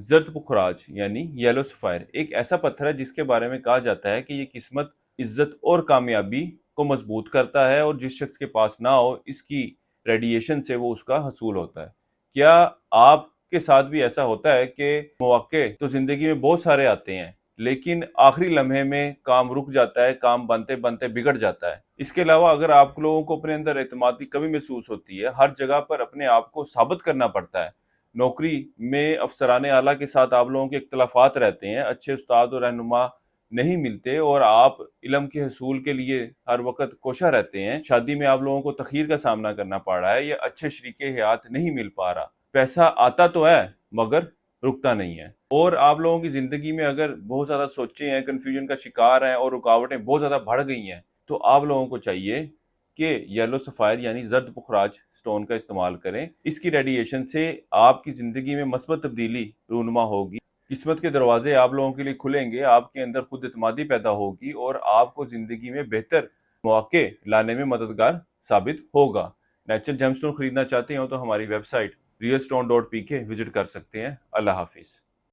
زرد پخراج یعنی yellow sapphire ایک ایسا پتھر ہے جس کے بارے میں کہا جاتا ہے کہ یہ قسمت، عزت اور کامیابی کو مضبوط کرتا ہے، اور جس شخص کے پاس نہ ہو اس کی ریڈیشن سے وہ اس کا حصول ہوتا ہے۔ کیا آپ کے ساتھ بھی ایسا ہوتا ہے کہ مواقع تو زندگی میں بہت سارے آتے ہیں لیکن آخری لمحے میں کام رک جاتا ہے، کام بنتے بنتے بگڑ جاتا ہے؟ اس کے علاوہ اگر آپ لوگوں کو اپنے اندر اعتماد کی کمی محسوس ہوتی ہے، ہر جگہ پر اپنے آپ کو ثابت کرنا پڑتا ہے، نوکری میں افسران اعلیٰ کے ساتھ آپ لوگوں کے اختلافات رہتے ہیں، اچھے استاد اور رہنما نہیں ملتے، اور آپ علم کے حصول کے لیے ہر وقت کوشاں رہتے ہیں، شادی میں آپ لوگوں کو تاخیر کا سامنا کرنا پڑ رہا ہے، یا اچھے شریک حیات نہیں مل پا رہا، پیسہ آتا تو ہے مگر رکتا نہیں ہے، اور آپ لوگوں کی زندگی میں اگر بہت زیادہ سوچیں ہیں، کنفیوژن کا شکار ہیں اور رکاوٹیں بہت زیادہ بڑھ گئی ہیں، تو آپ لوگوں کو چاہیے کہ یلو سفائر یعنی زرد پخراج سٹون کا استعمال کریں۔ اس کی ریڈیشن سے آپ کی زندگی میں مثبت تبدیلی رونما ہوگی، قسمت کے دروازے آپ لوگوں کے لیے کھلیں گے، آپ کے اندر خود اعتمادی پیدا ہوگی، اور آپ کو زندگی میں بہتر مواقع لانے میں مددگار ثابت ہوگا۔ نیچرل جیم سٹون خریدنا چاہتے ہو تو ہماری ویب سائٹ realstone.pk وزٹ کر سکتے ہیں۔ اللہ حافظ۔